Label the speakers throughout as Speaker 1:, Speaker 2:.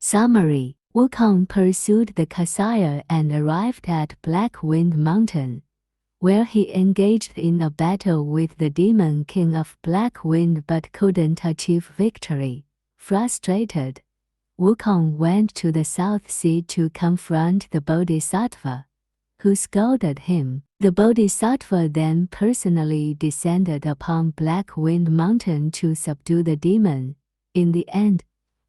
Speaker 1: Summary: Wukong pursued the Kasaya and arrived at Black Wind Mountain, where he engaged in a battle with the demon king of Black Wind but couldn't achieve victory. Frustrated, Wukong went to the South Sea to confront the Bodhisattva, who scolded him. The Bodhisattva then personally descended upon Black Wind Mountain to subdue the demon. In the end,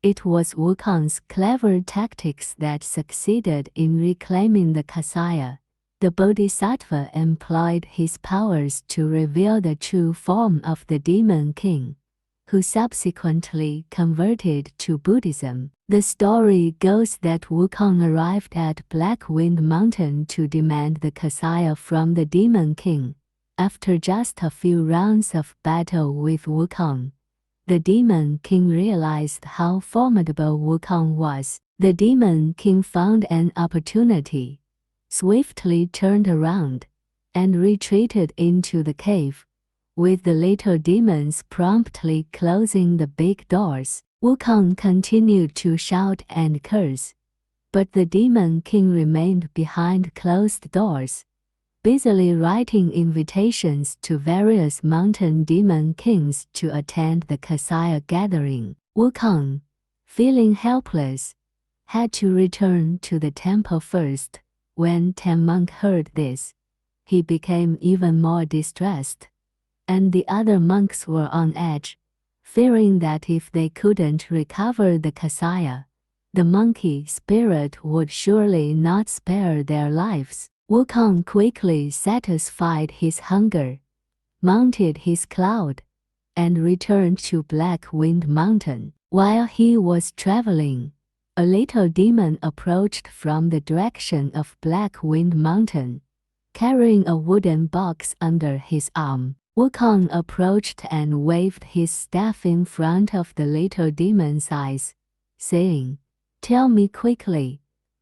Speaker 1: it was Wukong's clever tactics that succeeded in reclaiming the Kasaya. The Bodhisattva employed his powers to reveal the true form of the demon king, who subsequently converted to Buddhism. The story goes that Wukong arrived at Black Wind Mountain to demand the Kasaya from the demon king. After just a few rounds of battle with Wukong, the demon king realized how formidable Wukong was. The demon king found an opportunity, swiftly turned around, and retreated into the cave, with the little demons promptly closing the big doors. Wukong continued to shout and curse, but the demon king remained behind closed doors, busily writing invitations to various mountain demon kings to attend the Kasaya gathering. Wukong, feeling helpless, had to return to the temple first. When Ten Monk heard this, he became even more distressed, and the other monks were on edge, fearing that if they couldn't recover the Kasaya, the monkey spirit would surely not spare their lives. Wukong quickly satisfied his hunger, mounted his cloud, and returned to Black Wind Mountain. While he was traveling, a little demon approached from the direction of Black Wind Mountain, carrying a wooden box under his arm. Wukong approached and waved his staff in front of the little demon's eyes, saying, "Tell me quickly,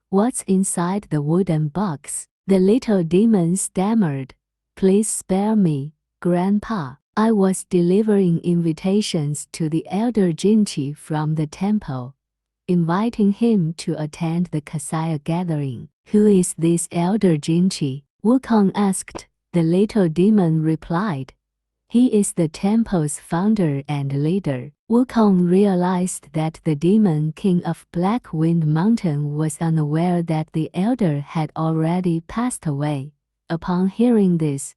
Speaker 1: what's inside the wooden box?" The little demon stammered, "Please spare me, Grandpa. I was delivering invitations to the elder Jinchi from the temple, inviting him to attend the Kasaya gathering." "Who is this elder Jinchi?" Wukong asked. The little demon replied, "He is the temple's founder and leader." Wukong realized that the demon king of Black Wind Mountain was unaware that the elder had already passed away. Upon hearing this,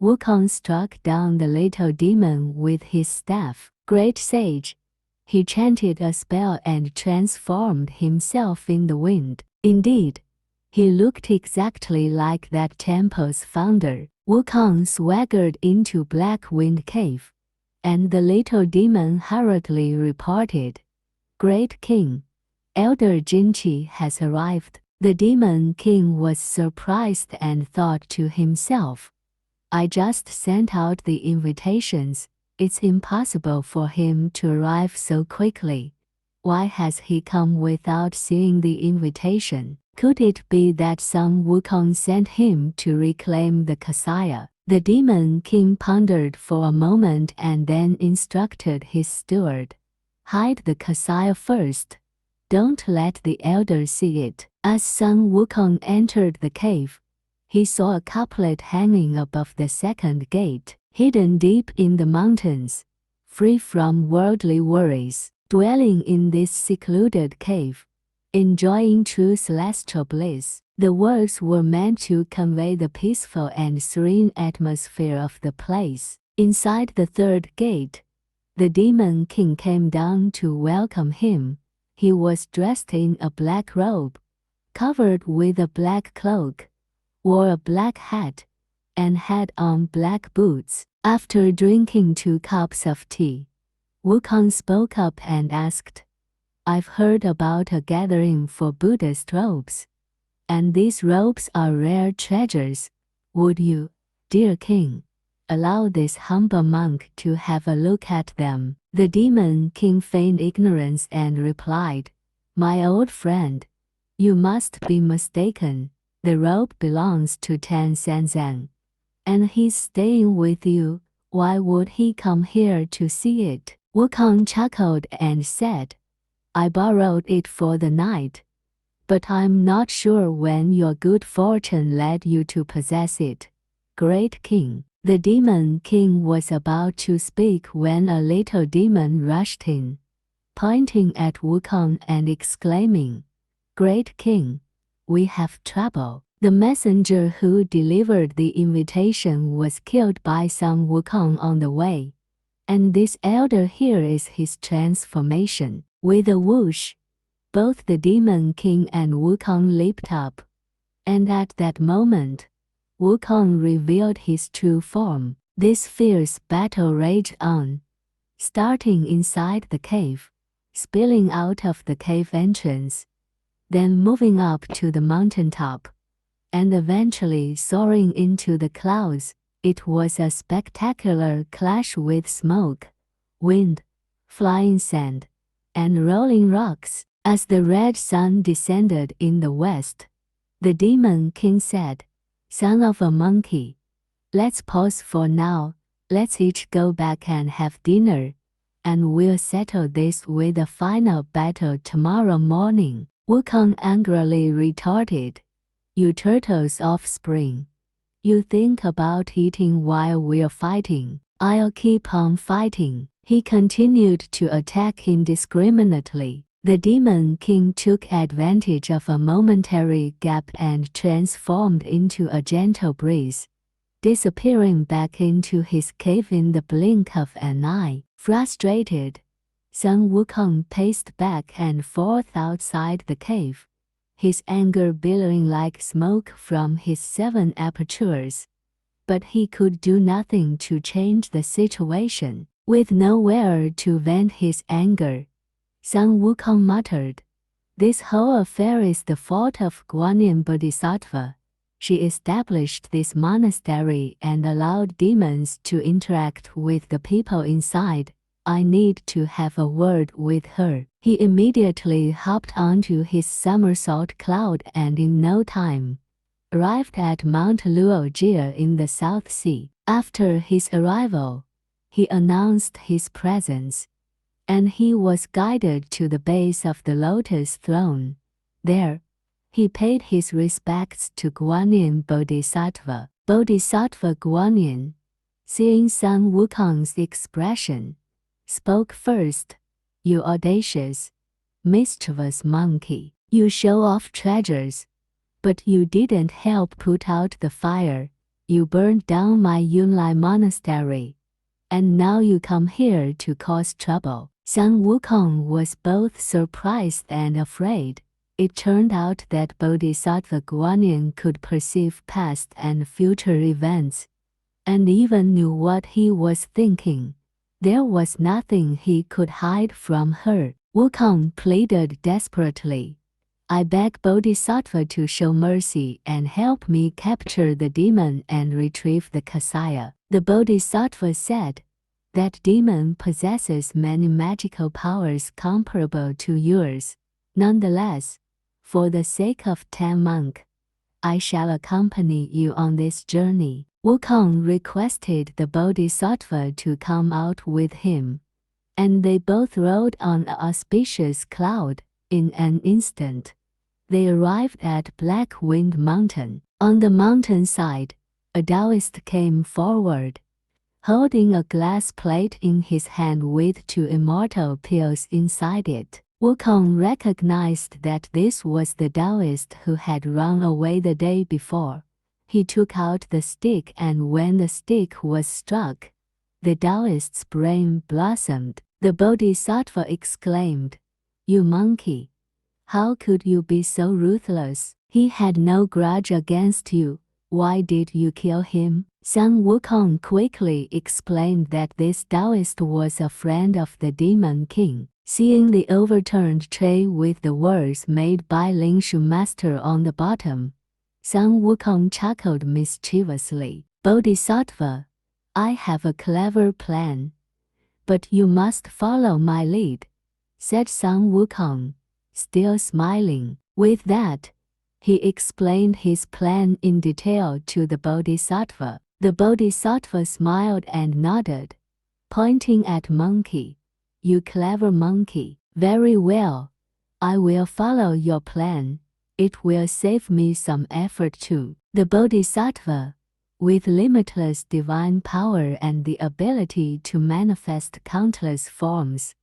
Speaker 1: Wukong struck down the little demon with his staff. "Great sage!" He chanted a spell and transformed himself in the wind. Indeed, he looked exactly like that temple's founder. Wukong swaggered into Black Wind Cave, and the little demon hurriedly reported, "Great King, Elder Jinchi has arrived." The demon king was surprised and thought to himself, "I just sent out the invitations. It's impossible for him to arrive so quickly. Why has he come without seeing the invitation? Could it be that some Wukong sent him to reclaim the Kasaya?" The demon king pondered for a moment and then instructed his steward, "Hide the Kasaya first. Don't let the elder see it." As Sun Wukong entered the cave, he saw a couplet hanging above the second gate. Hidden deep in the mountains, free from worldly worries, dwelling in this secluded cave, enjoying true celestial bliss. The words were meant to convey the peaceful and serene atmosphere of the place. Inside the third gate, the demon king came down to welcome him. He was dressed in a black robe, covered with a black cloak, wore a black hat, and had on black boots. After drinking 2 cups of tea, Wukong spoke up and asked, "I've heard about a gathering for Buddhist robes, and these robes are rare treasures. Would you, dear king, allow this humble monk to have a look at them?" The demon king feigned ignorance and replied, "My old friend, you must be mistaken. The robe belongs to Tan Sanzan, and he's staying with you. Why would he come here to see it?" Wukong chuckled and said, I borrowed it for the night, but I'm not sure when your good fortune led you to possess it, great king." The demon king was about to speak when a little demon rushed in, pointing at Wukong and exclaiming, "Great king, we have trouble." The messenger who delivered the invitation was killed by some Wukong on the way, and this elder here is his transformation. With a whoosh, both the demon king and Wukong leaped up, and at that moment, Wukong revealed his true form. This fierce battle raged on, starting inside the cave, spilling out of the cave entrance, then moving up to the mountaintop, and eventually soaring into the clouds. It was a spectacular clash with smoke, wind, flying sand, and rolling rocks. As the red sun descended in the west, the demon king said, "Son of a monkey, let's pause for now. Let's each go back and have dinner, and we'll settle this with a final battle tomorrow morning." Wukong angrily retorted, "You turtle's offspring. You think about eating while we're fighting. I'll keep on fighting." He continued to attack indiscriminately. The demon king took advantage of a momentary gap and transformed into a gentle breeze, disappearing back into his cave in the blink of an eye. Frustrated, Sun Wukong paced back and forth outside the cave, his anger billowing like smoke from his 7 apertures. But he could do nothing to change the situation. With nowhere to vent his anger, Sun Wukong muttered, "This whole affair is the fault of Guanyin Bodhisattva. She established this monastery and allowed demons to interact with the people inside. I need to have a word with her." He immediately hopped onto his somersault cloud and in no time arrived at Mount Luojia in the South Sea. After his arrival, he announced his presence, and he was guided to the base of the lotus throne. There, he paid his respects to Guanyin Bodhisattva. Bodhisattva Guanyin, seeing Sun Wukong's expression, spoke first. "You audacious, mischievous monkey. You show off treasures, but you didn't help put out the fire. You burned down my Yunlai monastery, and now you come here to cause trouble." Sun Wukong was both surprised and afraid. It turned out that Bodhisattva Guanyin could perceive past and future events, and even knew what he was thinking. There was nothing he could hide from her. Wukong pleaded desperately, "I beg Bodhisattva to show mercy and help me capture the demon and retrieve the Kasaya." The Bodhisattva said, "That demon possesses many magical powers comparable to yours. Nonetheless, for the sake of 10 monks, I shall accompany you on this journey." Wukong requested the Bodhisattva to come out with him, and they both rode on an auspicious cloud. In an instant, they arrived at Black Wind Mountain. On the mountainside, a Taoist came forward, holding a glass plate in his hand with 2 immortal pills inside it. Wukong recognized that this was the Taoist who had run away the day before. He took out the stick, and when the stick was struck, the Taoist's brain blossomed. The Bodhisattva exclaimed, "You monkey! How could you be so ruthless? He had no grudge against you. Why did you kill him?" Sun Wukong quickly explained that this Taoist was a friend of the Demon King. Seeing the overturned tray with the words "made by Lingshu Master" on the bottom, Sun Wukong chuckled mischievously. "Bodhisattva, I have a clever plan, but you must follow my lead," said Sun Wukong, still smiling. With that, he explained his plan in detail to the Bodhisattva. The Bodhisattva smiled and nodded, pointing at Monkey. "You clever monkey. Very well. I will follow your plan. It will save me some effort too. The Bodhisattva, with limitless divine power and the ability to manifest countless forms,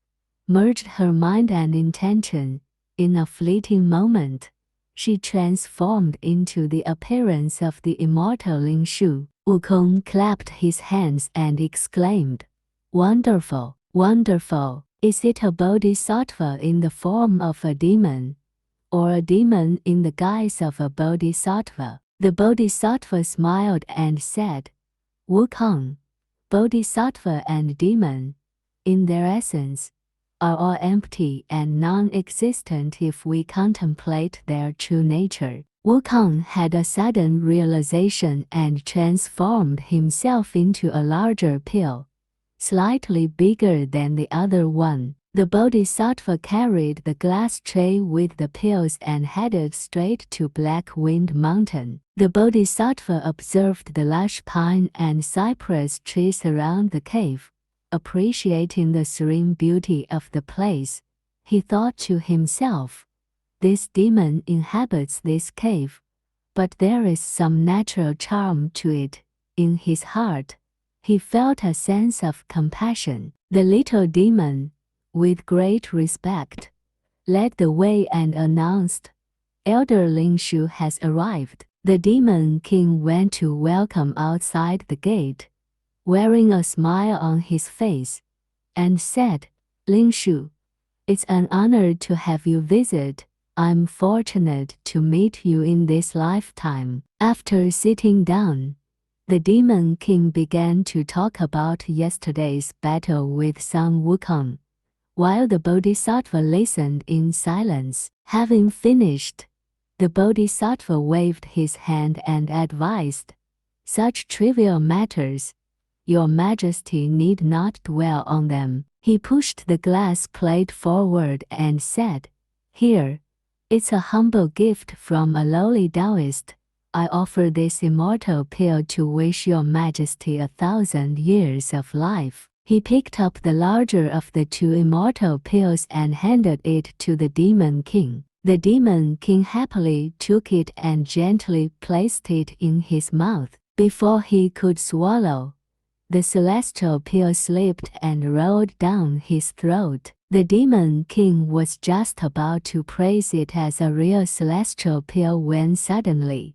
Speaker 1: merged her mind and intention. In a fleeting moment, she transformed into the appearance of the immortal Ling Shu. Wukong clapped his hands and exclaimed, "Wonderful, wonderful! Is it a bodhisattva in the form of a demon, or a demon in the guise of a bodhisattva?" The bodhisattva smiled and said, "Wukong, bodhisattva and demon, in their essence, are all empty and non-existent if we contemplate their true nature." Wukong had a sudden realization and transformed himself into a larger pill, slightly bigger than the other one. The Bodhisattva carried the glass tray with the pills and headed straight to Black Wind Mountain. The Bodhisattva observed the lush pine and cypress trees around the cave. Appreciating the serene beauty of the place, he thought to himself, "This demon inhabits this cave, but there is some natural charm to it." In his heart, he felt a sense of compassion. The little demon, with great respect, led the way and announced, "Elder Ling Shu has arrived." The demon king went to welcome outside the gate, wearing a smile on his face, and said, "Ling Shu, it's an honor to have you visit. I'm fortunate to meet you in this lifetime." After sitting down, the demon king began to talk about yesterday's battle with Sun Wukong, while the Bodhisattva listened in silence. Having finished, the Bodhisattva waved his hand and advised, "Such trivial matters, Your Majesty need not dwell on them." He pushed the glass plate forward and said, "Here, it's a humble gift from a lowly Taoist. I offer this immortal pill to wish Your Majesty 1,000 years of life." He picked up the larger of the two immortal pills and handed it to the demon king. The demon king happily took it and gently placed it in his mouth. Before he could swallow, the celestial pill slipped and rolled down his throat. The demon king was just about to praise it as a real celestial pill when suddenly,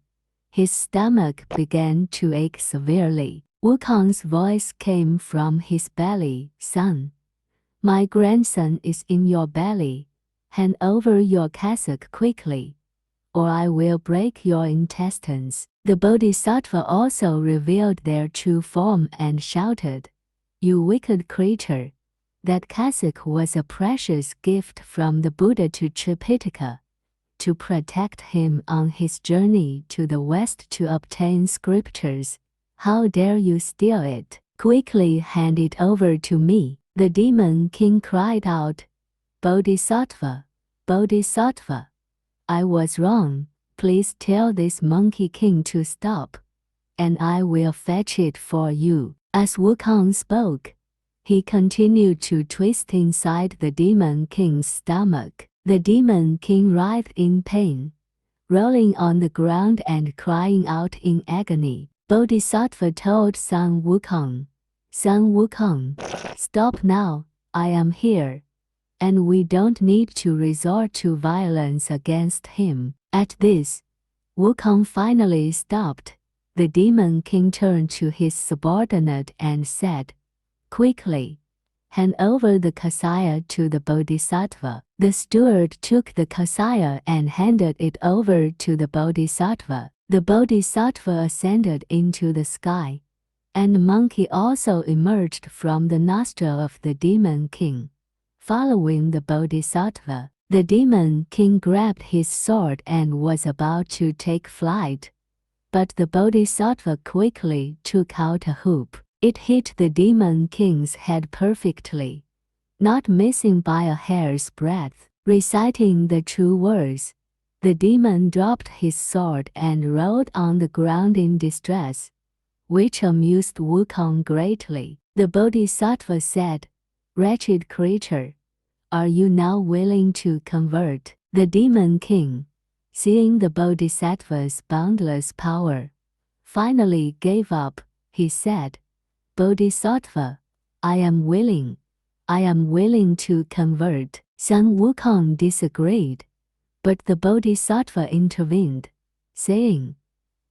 Speaker 1: his stomach began to ache severely. Wukong's voice came from his belly, "Son, my grandson is in your belly. Hand over your cassock quickly, or I will break your intestines." The Bodhisattva also revealed their true form and shouted, "You wicked creature! That cassock was a precious gift from the Buddha to Tripitaka, to protect him on his journey to the West to obtain scriptures. How dare you steal it? Quickly hand it over to me." The demon king cried out, "Bodhisattva, Bodhisattva, I was wrong. Please tell this monkey king to stop, and I will fetch it for you." As Wukong spoke, he continued to twist inside the demon king's stomach. The demon king writhed in pain, rolling on the ground and crying out in agony. Bodhisattva told Sun Wukong, "Sun Wukong, stop now. I am here, and we don't need to resort to violence against him." At this, Wukong finally stopped. The demon king turned to his subordinate and said, "Quickly, hand over the Kasaya to the Bodhisattva." The steward took the Kasaya and handed it over to the Bodhisattva. The Bodhisattva ascended into the sky, and the monkey also emerged from the nostril of the demon king. Following the Bodhisattva, the demon king grabbed his sword and was about to take flight, but the Bodhisattva quickly took out a hoop. It hit the demon king's head perfectly, not missing by a hair's breadth. Reciting the true words, the demon dropped his sword and rolled on the ground in distress, which amused Wukong greatly. The Bodhisattva said, "Wretched creature, Are you now willing to convert? The demon king, seeing the Bodhisattva's boundless power, finally gave up. He said, Bodhisattva, I am willing. I am willing to convert. Son Wukong disagreed, but the Bodhisattva intervened, saying,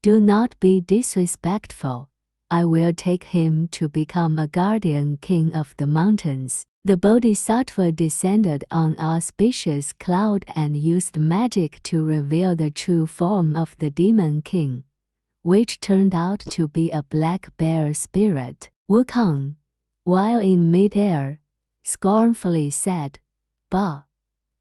Speaker 1: Do not be disrespectful. I will take him to become a guardian king of the mountains. The Bodhisattva descended on an auspicious cloud and used magic to reveal the true form of the demon king, which turned out to be a black bear spirit. Wukong, while in midair, scornfully said, Bah!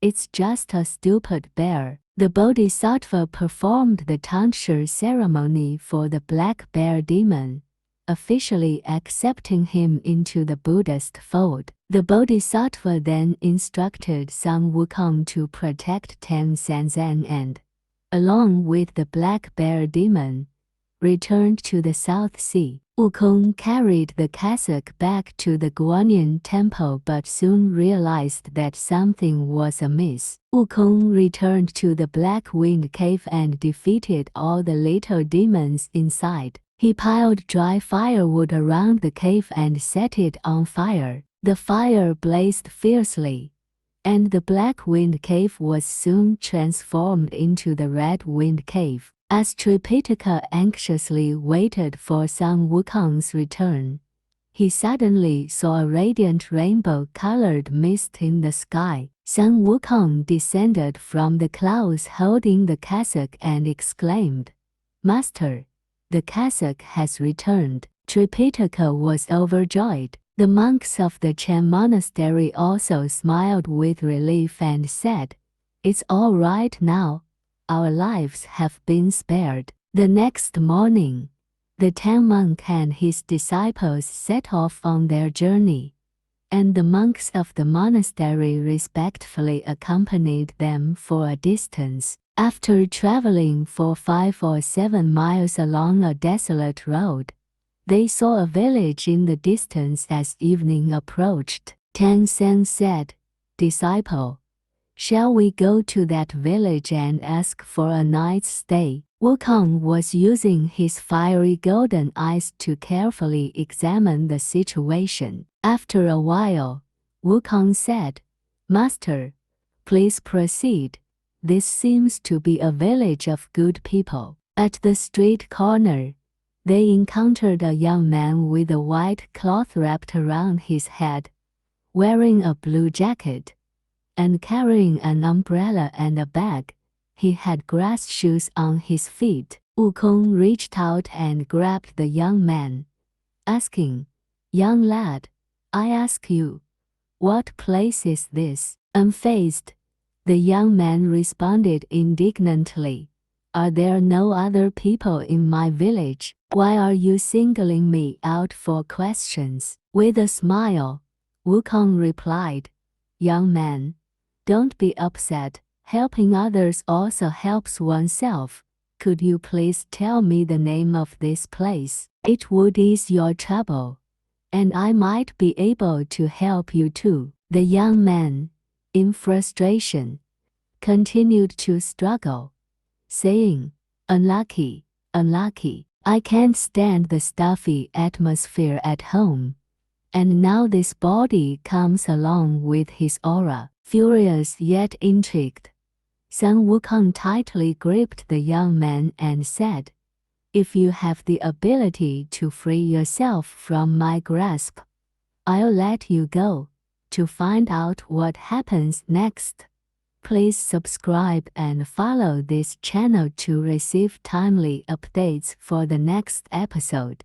Speaker 1: It's just a stupid bear. The Bodhisattva performed the tonsure ceremony for the black bear demon, officially accepting him into the Buddhist fold. The Bodhisattva then instructed Sun Wukong to protect Tang Sanzan and, along with the black bear demon, returned to the South Sea. Wukong carried the cassock back to the Guanyin temple but soon realized that something was amiss. Wukong returned to the Black Wind Cave and defeated all the little demons inside. He piled dry firewood around the cave and set it on fire. The fire blazed fiercely, and the Black Wind Cave was soon transformed into the Red Wind Cave. As Tripitaka anxiously waited for Sun Wukong's return, he suddenly saw a radiant rainbow-colored mist in the sky. Sun Wukong descended from the clouds holding the cassock and exclaimed, Master, the cassock has returned. Tripitaka was overjoyed. The monks of the Chen monastery also smiled with relief and said, It's all right now. Our lives have been spared. The next morning, the Tang monk and his disciples set off on their journey, and the monks of the monastery respectfully accompanied them for a distance. After traveling for 5 or 7 miles along a desolate road, they saw a village in the distance as evening approached. Tang San said, Disciple, shall we go to that village and ask for a night's stay? Wukong was using his fiery golden eyes to carefully examine the situation. After a while, Wukong said, Master, please proceed. This seems to be a village of good people. At the street corner, they encountered a young man with a white cloth wrapped around his head, wearing a blue jacket, and carrying an umbrella and a bag. He had grass shoes on his feet. Wukong reached out and grabbed the young man, asking, Young lad, I ask you, what place is this? Unfazed, the young man responded indignantly, Are there no other people in my village? Why are you singling me out for questions? With a smile, Wukong replied, Young man, don't be upset. Helping others also helps oneself. Could you please tell me the name of this place? It would ease your trouble, and I might be able to help you too. The young man, in frustration, continued to struggle, saying, Unlucky, unlucky. I can't stand the stuffy atmosphere at home, and now this body comes along with his aura. Furious yet intrigued, Sun Wukong tightly gripped the young man and said, If you have the ability to free yourself from my grasp, I'll let you go. To find out what happens next, please subscribe and follow this channel to receive timely updates for the next episode.